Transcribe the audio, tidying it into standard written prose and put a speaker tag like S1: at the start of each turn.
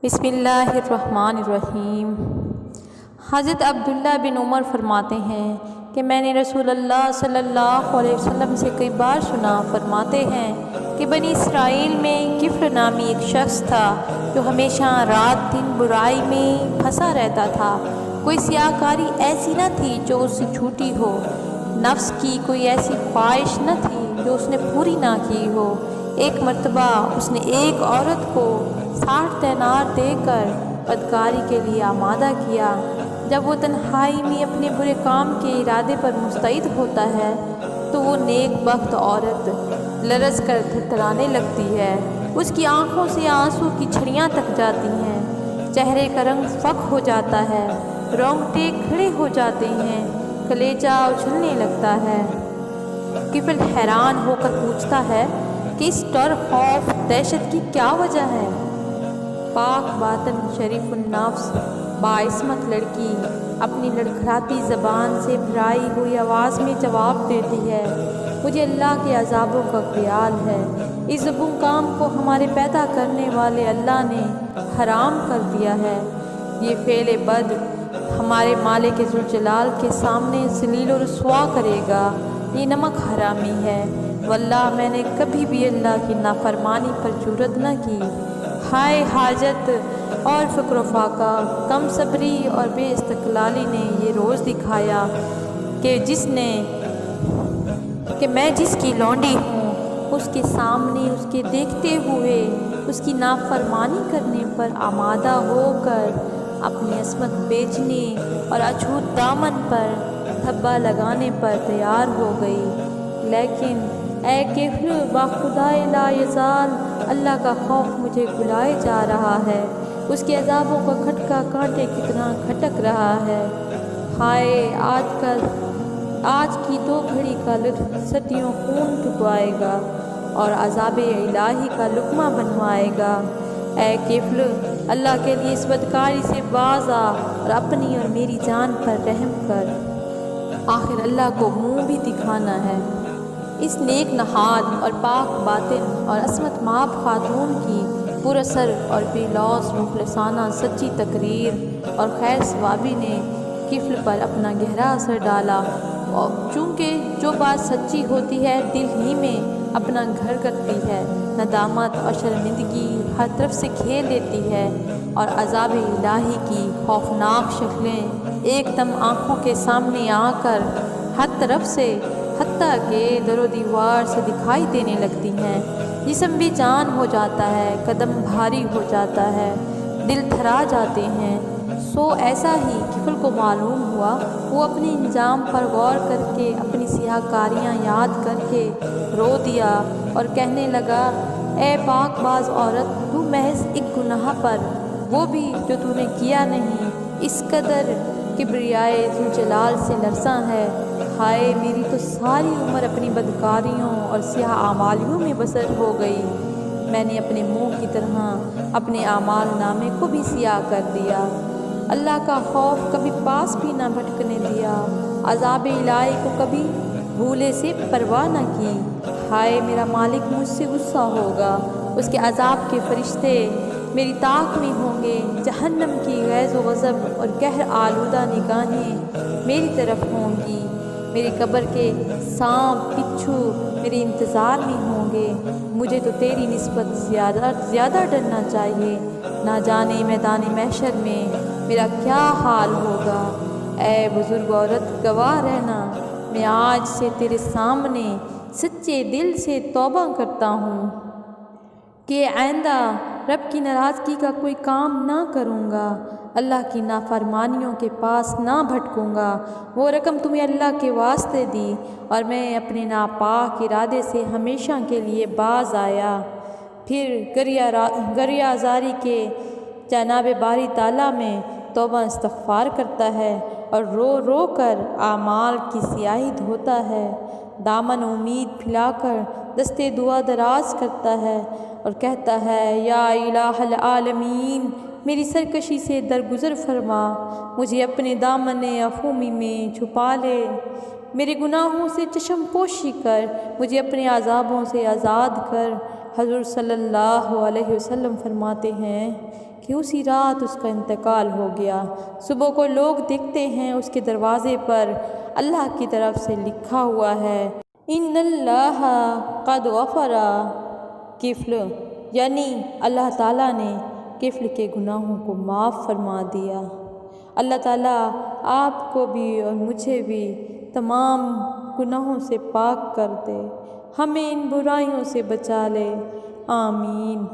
S1: بسم اللہ الرحمن الرحیم۔ حضرت عبداللہ بن عمر فرماتے ہیں کہ میں نے رسول اللہ صلی اللہ علیہ وسلم سے کئی بار سنا، فرماتے ہیں کہ بنی اسرائیل میں کفل نامی ایک شخص تھا جو ہمیشہ رات دن برائی میں پھنسا رہتا تھا۔ کوئی سیاہ کاری ایسی نہ تھی جو اس سے چھوٹی ہو، نفس کی کوئی ایسی خواہش نہ تھی جو اس نے پوری نہ کی ہو۔ ایک مرتبہ اس نے ایک عورت کو 60 دینار دے کر بدکاری کے لیے آمادہ کیا۔ جب وہ تنہائی میں اپنے برے کام کے ارادے پر مستعد ہوتا ہے تو وہ نیک بخت عورت لرز کر تھرتھرانے لگتی ہے، اس کی آنکھوں سے آنسو کی جھڑیاں تک جاتی ہیں، چہرے کا رنگ فک ہو جاتا ہے، رونگٹے کھڑے ہو جاتے ہیں، کلیجہ اچھلنے لگتا ہے۔ کفل حیران ہو کر پوچھتا ہے کہ اس ڈر، خوف، دہشت کی کیا وجہ ہے؟ پاک باطن، شریف النفس، باعصمت لڑکی اپنی لڑکھڑاتی زبان سے بھرائی ہوئی آواز میں جواب دیتی ہے، مجھے اللہ کے عذابوں کا خیال ہے۔ اس ظلم کام کو ہمارے پیدا کرنے والے اللہ نے حرام کر دیا ہے۔ یہ فعل بد ہمارے مالک ذوالجلال کے سامنے ذلیل و رسوا کرے گا۔ یہ نمک حرامی ہے، واللہ میں نے کبھی بھی اللہ کی نافرمانی پر جرأت نہ کی۔ ہائے حاجت اور فقر و فاقہ، کم صبری اور بے استقلالی نے یہ روز دکھایا کہ میں جس کی لونڈی ہوں، اس کے سامنے اس کے دیکھتے ہوئے اس کی نافرمانی کرنے پر آمادہ ہو کر اپنی عصمت بیچنے اور اچھوت دامن پر دھبا لگانے پر تیار ہو گئی۔ لیکن اے کفل باخدائے لا یزال، اللہ کا خوف مجھے گلائے جا رہا ہے، اس کے عذابوں کا کھٹکا کانٹے کتنا کھٹک رہا ہے۔ ہائے آج کی 2 گھڑی کا لطف صدیوں خون ٹھکوائے گا اور عذاب الہی کا لقمہ بنوائے گا۔ اے کفل، اللہ کے لیے اس بدکاری سے باز آ اور اپنی اور میری جان پر رحم کر، آخر اللہ کو منہ بھی دکھانا ہے۔ اس نیک نہاد اور پاک باطن اور عصمت مآب خاتون کی پر اثر اور بے لوث مخلصانہ سچی تقریر اور خیر ثوابی نے کفل پر اپنا گہرا اثر ڈالا، اور چونکہ جو بات سچی ہوتی ہے دل ہی میں اپنا گھر کرتی ہے، ندامت اور شرمندگی ہر طرف سے گھیر لیتی ہے، اور عذاب الہی کی خوفناک شکلیں ایک دم آنکھوں کے سامنے آ کر ہر طرف سے، حتیٰ کہ در و دیوار سے دکھائی دینے لگتی ہیں۔ جسم بے جان ہو جاتا ہے، قدم بھاری ہو جاتا ہے، دل تھرا جاتے ہیں۔ سو ایسا ہی کفل کو معلوم ہوا، وہ اپنے انجام پر غور کر کے اپنی سیاہ کاریاں یاد کر کے رو دیا اور کہنے لگا، اے پاک باز عورت، تو محض ایک گناہ پر، وہ بھی جو تو نے کیا نہیں، اس قدر کبریائے ذوالجلال سے لرزاں ہے۔ ہائے میری تو ساری عمر اپنی بدکاریوں اور سیاہ اعمالیوں میں بسر ہو گئی، میں نے اپنے منہ کی طرح اپنے اعمال نامے کو بھی سیاہ کر دیا، اللہ کا خوف کبھی پاس بھی نہ بھٹکنے دیا، عذاب الہی کو کبھی بھولے سے پرواہ نہ کی۔ ہائے میرا مالک مجھ سے غصہ ہوگا، اس کے عذاب کے فرشتے میری طاق میں ہوں گے، جہنم کی غیظ و غضب اور قہر آلودہ نگاہیں میری طرف ہوں گی، میری قبر کے سانپ بچھو میرے انتظار میں ہوں گے۔ مجھے تو تیری نسبت زیادہ ڈرنا چاہیے، نہ جانے میدان محشر میں میرا کیا حال ہوگا۔ اے بزرگ عورت، گواہ رہنا، میں آج سے تیرے سامنے سچے دل سے توبہ کرتا ہوں کہ آئندہ رب کی ناراضگی کا کوئی کام نہ کروں گا، اللہ کی نافرمانیوں کے پاس نہ بھٹکوں گا۔ وہ رقم تمہیں اللہ کے واسطے دی اور میں اپنے ناپاک ارادے سے ہمیشہ کے لیے باز آیا۔ پھر گریہ زاری کے جناب باری تعالیٰ میں توبہ استغفار کرتا ہے اور رو رو کر اعمال کی سیاہی دھوتا ہے، دامن امید پھیلا کر دستے دعا دراز کرتا ہے اور کہتا ہے، یا الہ العالمین، میری سرکشی سے درگزر فرما، مجھے اپنے دامن عفوی میں چھپا لے، میرے گناہوں سے چشم پوشی کر، مجھے اپنے عذابوں سے آزاد کر۔ حضور صلی اللہ علیہ وسلم فرماتے ہیں کہ اسی رات اس کا انتقال ہو گیا۔ صبح کو لوگ دیکھتے ہیں اس کے دروازے پر اللہ کی طرف سے لکھا ہوا ہے ان اللہ قد غفر کفل، یعنی اللہ تعالیٰ نے کفل کے گناہوں کو معاف فرما دیا۔ اللہ تعالیٰ آپ کو بھی اور مجھے بھی تمام گناہوں سے پاک کر دے، ہمیں ان برائیوں سے بچا لے، آمین۔